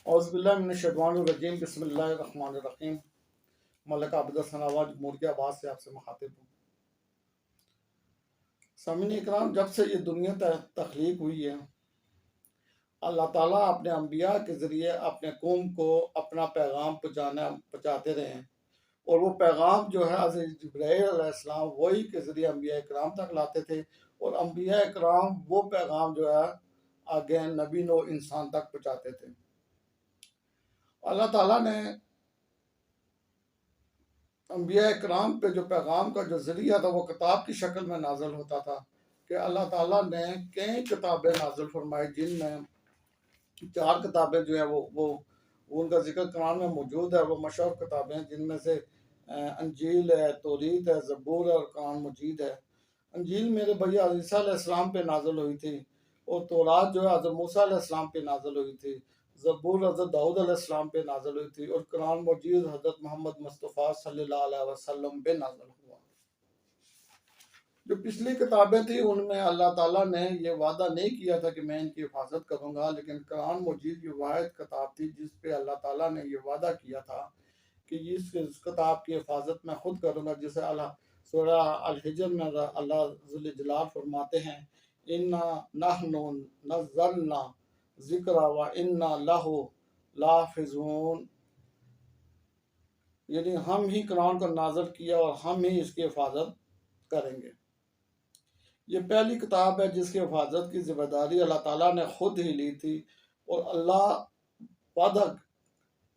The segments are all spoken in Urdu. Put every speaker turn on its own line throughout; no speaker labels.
اعوذ باللہ من الشیطان الرجیم، بسم اللہ الرحمن الرحیم۔ ملک عبد الثناء جمہوریہ آباد سے آپ سے مخاطب ہوں۔ سامعین اکرام، جب سے یہ دنیا تخلیق ہوئی ہے، اللہ تعالیٰ اپنے انبیاء کے ذریعے اپنے قوم کو اپنا پیغام پہنچاتے رہے ہیں، اور وہ پیغام جو ہے حضرت جبرائیل علیہ السلام وہی کے ذریعے انبیاء اکرام تک لاتے تھے، اور انبیاء اکرام وہ پیغام جو ہے آگے نبی نو انسان تک پہنچاتے تھے۔ اللہ تعالیٰ نے انبیاء اکرام پہ جو پیغام کا جو ذریعہ تھا وہ کتاب کی شکل میں نازل ہوتا تھا، کہ اللہ تعالیٰ نے کئی کتابیں نازل فرمائی، جن میں 4 کتابیں جو ہیں وہ ان کا ذکر قرآن میں موجود ہے۔ وہ مشہور کتابیں ہیں، جن میں سے انجیل ہے، توریت ہے، زبور ہے اور قرآن مجید ہے۔ انجیل میرے بھائی حضرت عیسیٰ علیہ السلام پہ نازل ہوئی تھی، اور تورات جو ہے حضرت موسیٰ علیہ السلام پہ نازل ہوئی تھی۔ زبور حضرت داؤد علیہ السلام پہ نازل ہوئی تھی، اور قرآن مجید حضرت محمد مصطفیٰ صلی اللہ علیہ وسلم پہ نازل ہوا۔ جو پچھلی کتابیں تھیں ان میں اللہ تعالیٰ نے یہ وعدہ نہیں کیا تھا کہ میں ان کی حفاظت کروں گا، لیکن قرآن مجید یہ واحد کتاب تھی جس پہ اللہ تعالیٰ نے یہ وعدہ کیا تھا کہ اس کتاب کی حفاظت میں خود کروں گا، جسے اللہ سورہ الحجر میں اللہ ذل جلال فرماتے ہیں، اِنَّا نَحْنُ نَزَّلْنَا ذِکْرَ وَإِنَّا لَهُ لَحَافِظُونَ، یعنی ہم ہی قرآن کو نازل کیا اور ہم ہی اس کی حفاظت کریں گے۔ یہ پہلی کتاب ہے جس کی حفاظت کی ذمہ داری اللہ تعالیٰ نے خود ہی لی تھی، اور اللہ وعدہ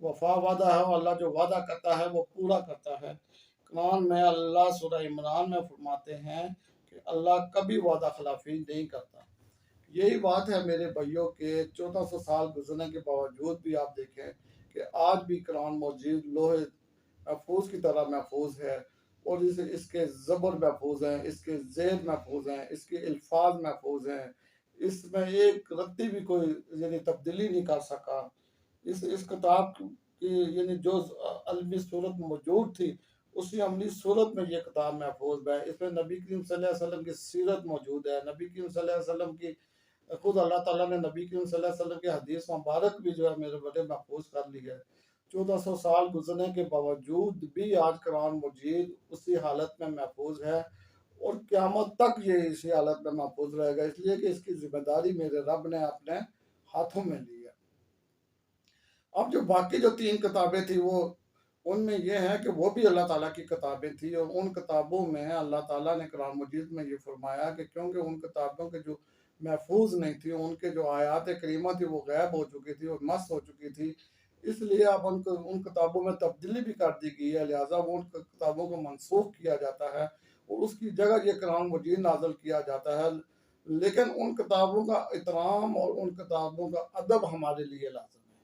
وعدہ ہے، اور اللہ جو وعدہ کرتا ہے وہ پورا کرتا ہے۔ قرآن میں اللہ سورہ عمران میں فرماتے ہیں کہ اللہ کبھی وعدہ خلافی نہیں کرتا۔ یہی بات ہے میرے بھائیوں کے 1400 سال گزرنے کے باوجود بھی آپ دیکھیں کہ آج بھی قرآن مجید لوہے محفوظ کی طرح محفوظ ہے، اور اس کے زبر محفوظ ہیں، اس کے زیر محفوظ ہیں، اس کے الفاظ محفوظ ہیں، اس میں ایک رتی بھی کوئی یعنی تبدیلی نہیں کر سکا۔ اس کتاب کی یعنی جو علمی صورت موجود تھی اسی عملی صورت میں یہ کتاب محفوظ ہے۔ اس میں نبی کریم صلی اللہ علیہ وسلم کی سیرت موجود ہے، نبی کریم صلی اللہ علیہ وسلم کی خود اللہ تعالیٰ نے نبی کریم صلی اللہ علیہ وسلم کی حدیث مبارک بھی جو ہے میرے بڑے محفوظ کر لی ہے۔ 1400 سال گزرنے کے باوجود بھی آج قرآن مجید اسی حالت میں محفوظ ہے، اور قیامت تک یہ اسی حالت میں محفوظ رہے گا، اس لیے کہ اس کی ذمہ داری میرے رب نے اپنے ہاتھوں میں لی ہے۔ اب جو باقی جو 3 کتابیں تھیں وہ ان میں یہ ہے کہ وہ بھی اللہ تعالیٰ کی کتابیں تھیں، اور ان کتابوں میں اللہ تعالیٰ نے قرآن مجید میں یہ فرمایا کہ کیونکہ ان کتابوں کے جو محفوظ نہیں تھی، ان کے جو آیات کریمہ تھی وہ غائب ہو چکی تھی اور مس ہو چکی تھی، اس لیے اب ان کتابوں میں تبدیلی بھی کر دی گئی ہے، لہٰذا وہ ان کتابوں کو منسوخ کیا جاتا ہے اور اس کی جگہ یہ قرآن مجید نازل کیا جاتا ہے، لیکن ان کتابوں کا احترام اور ان کتابوں کا ادب ہمارے لیے لازم ہے۔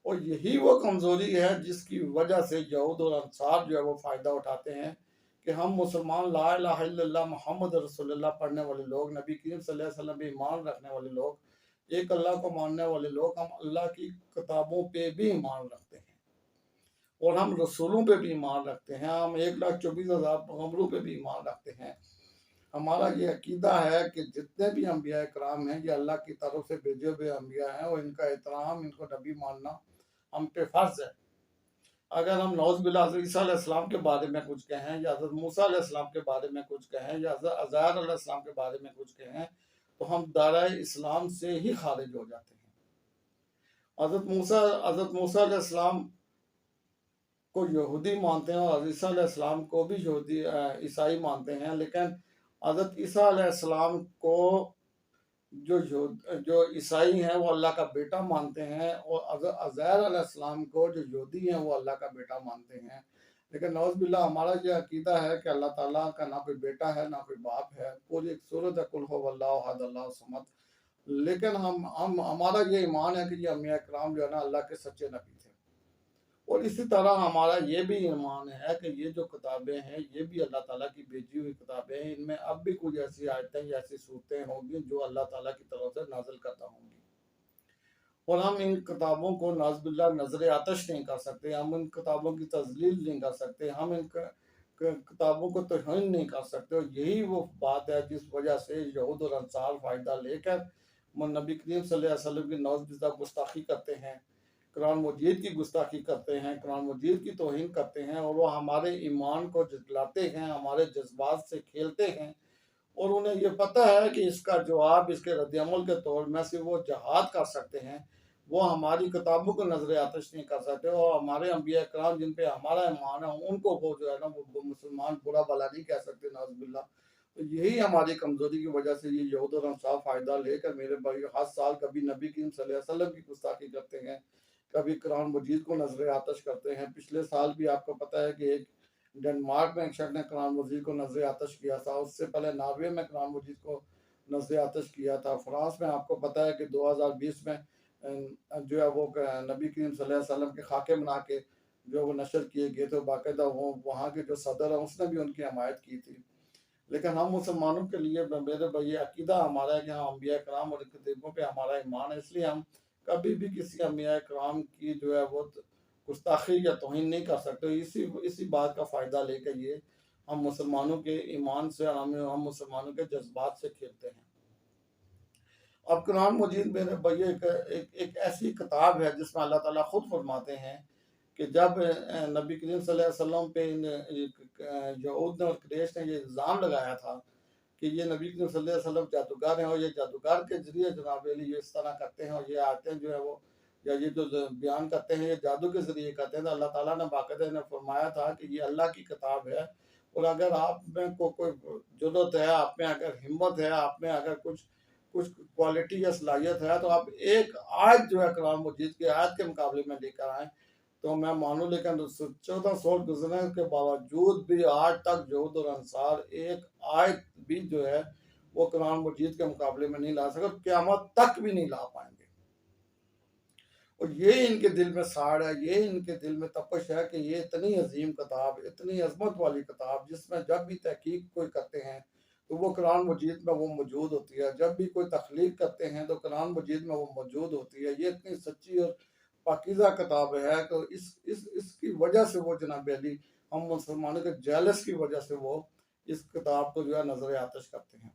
اور یہی وہ کمزوری ہے جس کی وجہ سے یہود اور انصار جو ہے وہ فائدہ اٹھاتے ہیں کہ ہم مسلمان لا الہ الا اللہ محمد رسول اللہ پڑھنے والے لوگ، نبی کریم صلی اللہ علیہ وسلم پہ ایمان رکھنے والے لوگ، ایک اللہ کو ماننے والے لوگ، ہم اللہ کی کتابوں پہ بھی ایمان رکھتے ہیں، اور ہم رسولوں پہ بھی ایمان رکھتے ہیں، ہم 1,24,000 پیغمبروں پہ بھی ایمان رکھتے ہیں۔ ہمارا یہ عقیدہ ہے کہ جتنے بھی انبیاء کرام ہیں یہ اللہ کی طرف سے بھیجے ہوئے انبیاء ہیں، اور ان کا احترام، ان کو نبی ماننا ہم پہ فرض ہے۔ اگر ہم نعوذ باللہ حضرت عیسیٰ علیہ السلام کے بارے میں کچھ کہیں، یا حضرت موسیٰ علیہ السلام کے بارے میں کچھ کہیں، یا حضرت عزیر علیہ السلام کے بارے میں کچھ کہیں، تو ہم دائرہ اسلام سے ہی خارج ہو جاتے ہیں۔ حضرت موسیٰ علیہ السلام کو یہودی مانتے ہیں، اور حضرت عیسیٰ علیہ السلام کو بھی عیسائی مانتے ہیں، لیکن حضرت عیسیٰ علیہ السلام کو جو عیسائی ہیں وہ اللہ کا بیٹا مانتے ہیں، اور حضرت عزیر علیہ السلام کو جو یہودی ہیں وہ اللہ کا بیٹا مانتے ہیں۔ لیکن نعوذ باللہ ہمارا یہ عقیدہ ہے کہ اللہ تعالیٰ کا نہ کوئی بیٹا ہے نہ کوئی باپ ہے، پوری ایک سورت ہے قل هو اللہ احد اللہ الصمد، لیکن ہمارا یہ ایمان ہے کہ یہ انبیاء کرام جو ہے نا اللہ کے سچے نبی تھے۔ اور اسی طرح ہمارا یہ بھی ایمان ہے کہ یہ جو کتابیں ہیں یہ بھی اللہ تعالیٰ کی بھیجی ہوئی کتابیں ہیں، ان میں اب بھی کچھ ایسی آیتیں یا ایسی صورتیں ہوں گی جو اللہ تعالیٰ کی طرف سے نازل کرتا ہوں گی، اور ہم ان کتابوں کو نعوذ باللہ نظر آتش نہیں کر سکتے، ہم ان کتابوں کی تذلیل نہیں کر سکتے، ہم ان کتابوں کو توہین نہیں کر سکتے، اور یہی وہ بات ہے جس وجہ سے یہود اور انصار فائدہ لے کر نبی کریم صلی اللہ علیہ وسلم کی نوزہ گستاخی کرتے ہیں، قرآن مجید کی گستاخی کرتے ہیں، قرآن مجید کی توہین کرتے ہیں، اور وہ ہمارے ایمان کو جھٹلاتے ہیں، ہمارے جذبات سے کھیلتے ہیں، اور انہیں یہ پتہ ہے کہ اس کا جواب اس کے رد عمل کے طور میں سے وہ جہاد کر سکتے ہیں، وہ ہماری کتابوں کو نظر آتش نہیں کر سکتے، اور ہمارے انبیاء کرام جن پہ ہمارا ایمان ہے ان کو وہ جو ہے نا وہ مسلمان برا بلا نہیں کہہ سکتے، نعوذ باللہ۔ تو یہی ہماری کمزوری کی وجہ سے یہ یہود اور انصار فائدہ لے کر میرے بھائی ہر سال کبھی نبی کریم صلی اللہ علیہ وسلم کی گستاخی کرتے ہیں، کبھی قرآن مجید کو نظر آتش کرتے ہیں۔ پچھلے سال بھی آپ کو پتہ ہے کہ ایک ڈنمارک میں ایک شخص نے قرآن مجید کو نظر آتش کیا تھا، اس سے پہلے ناروے میں قرآن مجید کو نظر آتش کیا تھا، فرانس میں آپ کو پتہ ہے کہ 2020 میں جو ہے وہ نبی کریم صلی اللہ علیہ وسلم کے خاکے بنا کے جو وہ نشر کیے گئے تھے، باقاعدہ وہ وہاں کے جو صدر ہیں اس نے بھی ان کی حمایت کی تھی۔ لیکن ہم مسلمانوں کے لیے میرے بھائی عقیدہ ہمارا ہے کہ ہم انبیاء کرام اور کتابوں پہ ہمارا ایمان ہے، اس لیے ہم کبھی بھی کسی انبیاء کرام کی جو ہے وہ گستاخی یا توہین نہیں کر سکتے۔ اسی بات کا فائدہ لے کے یہ ہم مسلمانوں کے ایمان سے اور ہم مسلمانوں کے جذبات سے کھیلتے ہیں۔ اب قرآن مجید میرے بھائی ایک ایسی کتاب ہے جس میں اللہ تعالیٰ خود فرماتے ہیں کہ جب نبی کریم صلی اللہ علیہ وسلم پہ یہود اور قریش نے یہ الزام لگایا تھا کہ یہ نبی کریم صلی اللہ علیہ وسلم جادوگر ہیں، اور یہ جادوگر کے ذریعے جناب علی یہ اس طرح کرتے ہیں، اور یہ آیتیں جو ہے وہ یا یہ جو بیان کرتے ہیں یہ جادو کے ذریعے کرتے ہیں، تو اللہ تعالیٰ نے باقاعدہ نے فرمایا تھا کہ یہ اللہ کی کتاب ہے، اور اگر آپ میں کوئی جرت ہے، آپ میں اگر ہمت ہے، آپ میں اگر کچھ کوالٹی یا صلاحیت ہے، تو آپ ایک آیت جو ہے قرآن مجید کی آیت کے مقابلے میں لے کر آئیں تو میں مانوں، لیکن 1400 گزرنے کے باوجود بھی آج تک یہود اور انصار ایک آیت بھی جو ہے وہ قرآن مجید کے مقابلے میں نہیں لا سکے، اور قیامت تک بھی نہیں لا پائیں گے۔ اور یہ ان کے دل میں ساڑ ہے، یہ ان کے دل میں تپش ہے کہ یہ اتنی عظیم کتاب، اتنی عظمت والی کتاب جس میں جب بھی تحقیق کوئی کرتے ہیں تو وہ قرآن مجید میں وہ موجود ہوتی ہے، جب بھی کوئی تخلیق کرتے ہیں تو قرآن مجید میں وہ موجود ہوتی ہے۔ یہ اتنی سچی اور پاکیزہ کتاب ہے تو اس کی وجہ سے وہ جناب علی ہم مسلمانوں کے جیلس کی وجہ سے وہ اس کتاب کو جو ہے نظر آتش کرتے ہیں،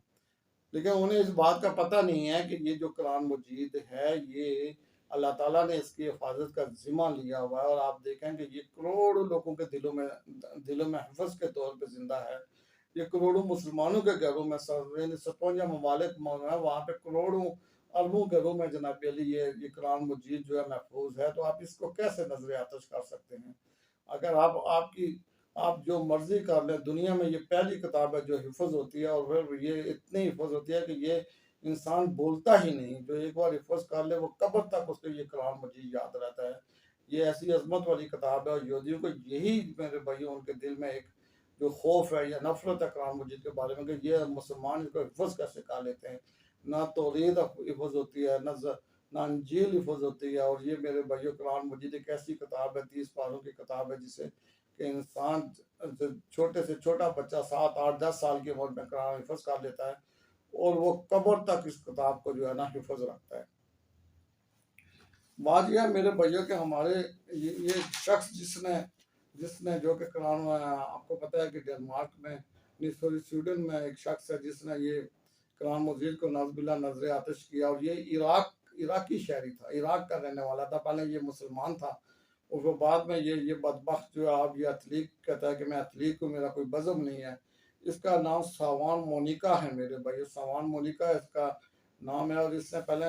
لیکن انہیں اس بات کا پتہ نہیں ہے کہ یہ جو قرآن مجید ہے یہ اللہ تعالیٰ نے اس کی حفاظت کا ذمہ لیا ہوا ہے، اور آپ دیکھیں کہ یہ کروڑوں لوگوں کے دلوں میں حفظ کے طور پہ زندہ ہے۔ یہ کروڑوں مسلمانوں کے گھروں میں 57 ممالک ہیں، وہاں پہ کروڑوں اربوں گھروں میں جناب علی یہ قرآن مجید جو ہے محفوظ ہے، تو آپ اس کو کیسے نظر آتش کر سکتے ہیں؟ اگر آپ جو مرضی کر لیں، دنیا میں یہ پہلی کتاب ہے جو حفظ ہوتی ہے، اور پھر یہ اتنی حفظ ہوتی ہے کہ یہ انسان بولتا ہی نہیں، جو ایک بار حفظ کر لے وہ قبر تک اس کو یہ قرآن مجید یاد رہتا ہے۔ یہ ایسی عظمت والی کتاب ہے، اور یہودیوں کو یہی میرے بھائیوں ان کے دل میں ایک جو خوف ہے یا نفرت ہے قرآن مجید کے بارے میں کہ یہ مسلمان اس کو حفظ کیسے کر لیتے ہیں۔ نہ توریت حفظ ہوتی ہے، نہ انجیل حفظ ہوتی ہے، اور یہ میرے بھائیوں قرآن مجید ایک ایسی کتاب ہے، 30 پاروں کی کتاب ہے جسے کہ انسان چھوٹے سے چھوٹا بچہ 7 8 10 سال کی عمر میں قرآن حفظ کر لیتا ہے، اور وہ قبر تک اس کتاب کو جو ہے نا حفظ رکھتا ہے۔ بات یہ ہے میرے بھائیوں کہ ہمارے یہ شخص جس نے جو کہ قرآن آپ کو پتہ ہے کہ ڈنمارک میں سویڈن میں ایک شخص ہے جس نے یہ قرآن مجید کو نعوذ باللہ نظر آتش کیا، اور یہ عراقی شہری تھا، عراق کا رہنے والا تھا، پہلے یہ مسلمان تھا، اور وہ بعد میں یہ بدبخت جو ہے آپ یہ ایتھلیٹ کہتا ہے کہ میں ایتھلیٹ ہوں، میرا کوئی بزم نہیں ہے۔ اس کا نام ساوان مونیکا ہے میرے بھائی، ساوان مونیکا اس کا نام ہے، اور اس نے پہلے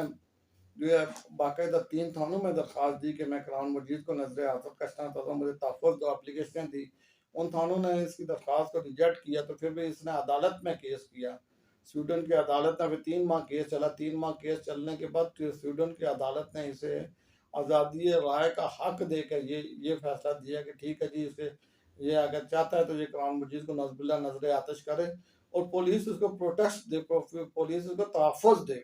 جو ہے باقاعدہ 3 تھانوں میں درخواست دی کہ میں قرآن مجید کو نظر آتش کرنا چاہتا ہوں، مجھے تحفظ دو، اپلیکیشن دی، ان تھانوں نے اس کی درخواست کو ریجیکٹ کیا، تو پھر بھی اس نے عدالت میں کیس کیا، سویڈن کی عدالت میں پھر 3 ماہ کیس چلا، 3 ماہ کیس چلنے کے بعد سویڈن کی عدالت نے اسے آزادی رائے کا حق دے کر یہ فیصلہ دیا کہ ٹھیک ہے جی، اسے یہ اگر چاہتا ہے تو یہ قرآن مجید کو نعوذ باللہ نظر آتش کرے، اور پولیس اس کو پروٹیکٹ دے، پولیس اس کو تحفظ دے،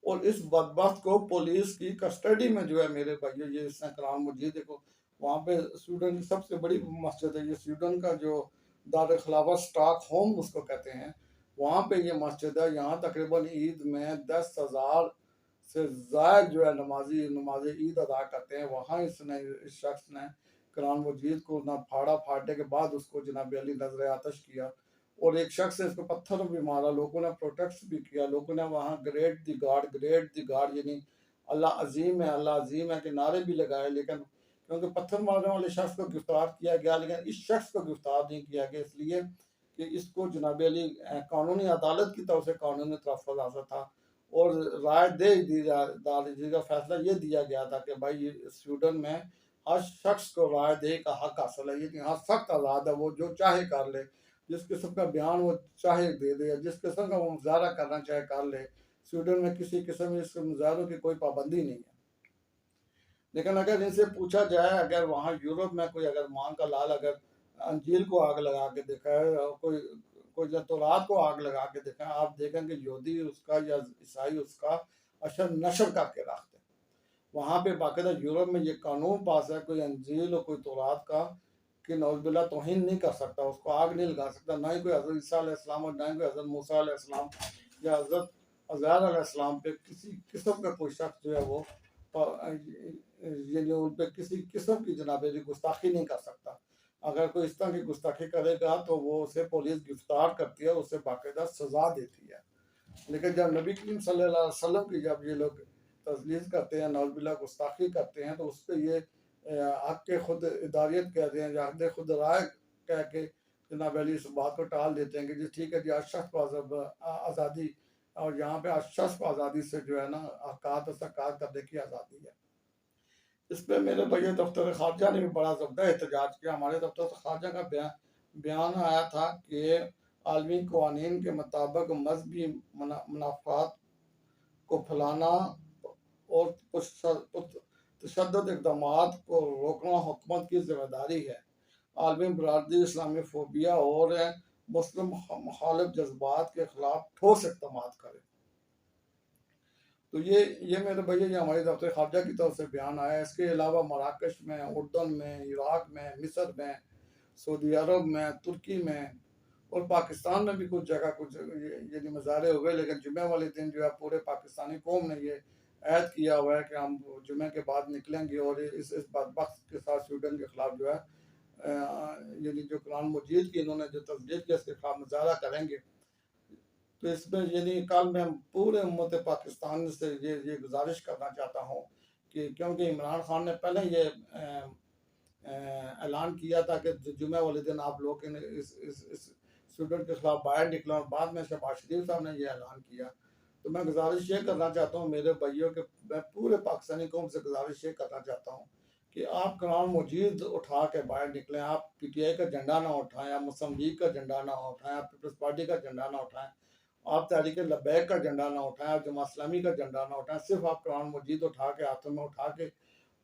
اور اس بدبخت کو پولیس کی کسٹڈی میں جو ہے میرے بھائیو یہ اس نے قرآن مجید کو وہاں پہ سویڈن کی سب سے بڑی مسجد ہے، یہ سویڈن کا جو دار خلافت اسٹاک ہوم اس کو کہتے ہیں، وہاں پہ یہ مسجد ہے، یہاں تقریباً عید میں 10,000 سے زائد جو ہے نماز عید ادا کرتے ہیں، وہاں اس شخص نے قرآن مجید کو نہ پھاڑنے کے بعد اس کو جناب علی نظر آتش کیا، اور ایک شخص نے اس کو پتھر بھی مارا، لوگوں نے پروٹیسٹ بھی کیا، لوگوں نے وہاں گریٹ دی گاڈ یعنی اللہ عظیم ہے، اللہ عظیم ہے کے نعرے بھی لگائے، لیکن کیونکہ پتھر مارنے والے شخص کو گرفتار کیا گیا، لیکن اس شخص کو گرفتار نہیں کیا گیا، اس لیے کہ اس کو جناب علی قانونی عدالت کی طرف سے قانونی تحفظ حاصل تھا، اور رائے دی کا فیصلہ یہ دیا گیا تھا کہ بھائی سویڈن میں ہر شخص کو رائے دہی کا حق حاصل ہے، یہ ہر سخت آزاد ہے، وہ جو چاہے کر لے، جس قسم کا بیان وہ چاہے دے دے، جس قسم کا وہ مظاہرہ کرنا چاہے کر لے، سویڈن میں کسی قسم اس مظاہروں کی کوئی پابندی نہیں ہے۔ لیکن اگر ان سے پوچھا جائے، اگر وہاں یورپ میں کوئی اگر ماں کا لال اگر انجیل کو آگ لگا کے دکھائے، کوئی تورات کو آگ لگا کے دکھائے، آپ دیکھیں کہ یہودی اس کا یا عیسائی اس کا اشر نشر کر کے رکھتے ہیں۔ وہاں پہ باقاعدہ یورپ میں یہ قانون پاس ہے، کوئی انجیل اور کوئی تورات کا کہ نعوذ باللہ توہین نہیں کر سکتا، اس کو آگ نہیں لگا سکتا، نہ ہی کوئی حضرت عیسیٰ علیہ السلام اور نہ ہی کوئی حضرت موسیٰ علیہ السلام یا حضرت عزیر علیہ السلام پہ کسی قسم کا کوئی شخص جو ہے وہ یعنی ان پہ کسی قسم کی جناب علی گستاخی نہیں کر سکتا۔ اگر کوئی اس طرح کی گستاخی کرے گا تو وہ اسے پولیس گرفتار کرتی ہے، اسے باقاعدہ سزا دیتی ہے۔ لیکن جب نبی کریم صلی اللہ علیہ وسلم کی جب یہ لوگ تجلیل کرتے ہیں، نعوذ باللہ گستاخی کرتے ہیں، تو اس پہ یہ حق کے خود اداریت کہتے ہیں یا حق خود رائے کہہ کے جناب علی اس بات کو ٹال دیتے ہیں کہ جی ٹھیک ہے جی اشخاص کو آزادی، اور یہاں پہ اشخاص کو آزادی سے جو ہے نا حقات و سرکار کرنے کی آزادی ہے۔ اس پہ میرے بھائی دفتر خارجہ نے بھی بڑا زبردہ احتجاج کیا۔ ہمارے دفتر خارجہ کا بیان آیا تھا کہ عالمی قوانین کے مطابق مذہبی منافعات کو پھیلانا اور تشدد اقدامات کو روکنا حکومت کی ذمہ داری ہے۔ عالمی برادری اسلامی فوبیا اور مسلم مخالف جذبات کے خلاف ٹھوس اقدامات کرے۔ تو یہ میرے بھائی یہ ہمارے دفتر خارجہ کی طرف سے بیان آیا ہے۔ اس کے علاوہ مراکش میں، اردن میں، عراق میں، مصر میں، سعودی عرب میں، ترکی میں اور پاکستان میں بھی کچھ جگہ کچھ یعنی مظاہرے ہوئے، لیکن جمعہ والے دن جو ہے پورے پاکستانی قوم نے یہ عہد کیا ہوا ہے کہ ہم جمعہ کے بعد نکلیں گے اور اس بدبخت کے ساتھ سویڈن کے خلاف جو ہے یعنی جو قرآن مجید کی انہوں نے جو تجدید کیا اس کے خلاف مظاہرہ کریں گے۔ تو اس میں یعنی کل میں پورے امت پاکستان سے یہ گزارش کرنا چاہتا ہوں کہ کیونکہ عمران خان نے پہلے یہ اعلان کیا تھا کہ جمعہ والے دن آپ لوگ اس سویڈن کے خلاف باہر نکلا، اور بعد میں شہباز شریف صاحب نے یہ اعلان کیا۔ تو میں گزارش یہ کرنا چاہتا ہوں میرے بھائیوں کہ میں پورے پاکستانی قوم سے گزارش یہ کرنا چاہتا ہوں کہ آپ قرآن مجید اٹھا کے باہر نکلیں، آپ پی ٹی آئی کا جھنڈا نہ اٹھائیں، آپ مسلم لیگ کا جھنڈا نہ اٹھائیں، آپ پیپلز پارٹی کا جھنڈا نہ اٹھائیں، آپ تحریک لبیک کا جھنڈا نہ اٹھائیں، آپ جماعت اسلامی کا جھنڈا نہ اٹھائیں، صرف آپ قرآن مجید اٹھا کے ہاتھوں میں اٹھا کے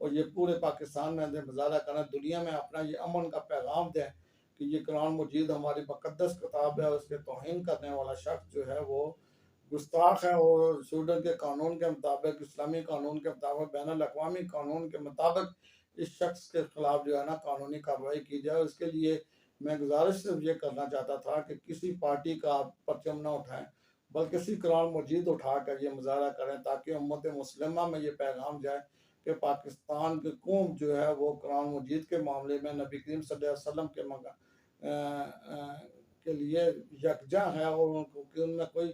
اور یہ پورے پاکستان میں مظاہرہ کریں، دنیا میں اپنا یہ امن کا پیغام دیں کہ یہ قرآن مجید ہماری مقدس کتاب ہے، اس کے توہین کرنے والا شخص جو ہے وہ گستاخ ہے، اور سویڈن کے قانون کے مطابق، اسلامی قانون کے مطابق، بین الاقوامی قانون کے مطابق اس شخص کے خلاف جو ہے نا قانونی کارروائی کی جائے۔ اس کے لیے میں گزارش صرف یہ کرنا چاہتا تھا کہ کسی پارٹی کا آپ پرچم نہ اٹھائیں، بلکہ کسی قرآن مجید اٹھا کر یہ مظاہرہ کریں تاکہ امت مسلمہ میں یہ پیغام جائے کہ پاکستان کی قوم جو ہے وہ قرآن مجید کے معاملے میں نبی کریم صلی اللہ علیہ وسلم کے لیے یکجا ہے، اور ان میں کوئی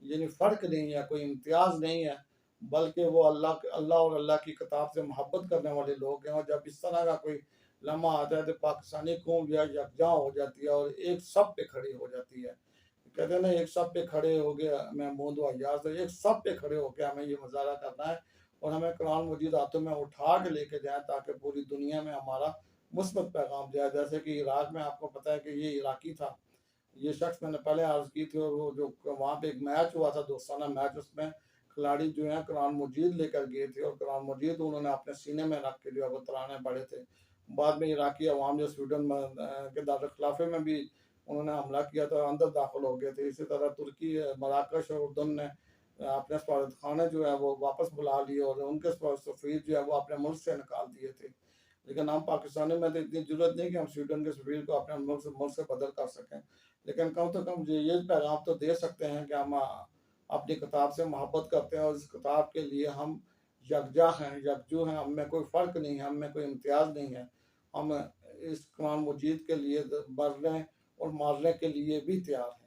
یعنی فرق نہیں ہے، کوئی امتیاز نہیں ہے، بلکہ وہ اللہ اور اللہ کی کتاب سے محبت کرنے والے لوگ ہیں۔ اور جب اس طرح کا کوئی لمحہ آتا ہے تو پاکستانی قوم جو ہے یکجا ہو جاتی ہے اور ایک سب پہ کھڑی ہو جاتی ہے۔ کہتے ہیں نا ایک سب پہ کھڑے ہو گیا محمود و ایاز، ایک سب پہ کھڑے ہو کے ہمیں یہ مظاہرہ کرنا ہے، اور ہمیں قرآن مجید ہاتھوں میں اٹھا کے لے کے جائیں تاکہ پوری دنیا میں ہمارا مثبت پیغام جائے۔ جیسے کہ عراق میں آپ کو پتہ ہے کہ یہ عراقی تھا، یہ شخص میں نے پہلے عرض کی تھی، اور وہ جو وہاں پہ ایک میچ ہوا تھا دوستانہ میچ، اس میں کھلاڑی جو ہیں قرآن مجید لے کر گئے تھے، اور قرآن مجید انہوں نے اپنے سینے میں رکھ کے جو ہے وہ ترانے پڑے تھے۔ بعد میں عراقی عوام جو سویڈن کے دارالخلافے میں بھی انہوں نے حملہ کیا تھا، اندر داخل ہو گئے تھے۔ اسی طرح ترکی، مراکش اور اردن نے اپنے سفارتخانے جو ہے وہ واپس بلا لیے، اور ان کے سفیر جو ہے وہ اپنے ملک سے نکال دیے تھے۔ لیکن ہم پاکستانی میں تو اتنی ضرورت نہیں کہ ہم سویڈن کے سفیر کو اپنے ملک سے بدل کر سکیں، لیکن کم سے کم یہ پیغام تو دے سکتے ہیں کہ ہم اپنی کتاب سے محبت کرتے ہیں، اور اس کتاب کے لیے ہم یکجا ہیں، یکجو ہیں، ہم میں کوئی فرق نہیں ہے، ہم میں کوئی امتیاز نہیں ہے، ہم اس قرآن مجید کے لیے بڑھ رہے ہیں، اور مارنے کے لیے بھی تیار ہیں۔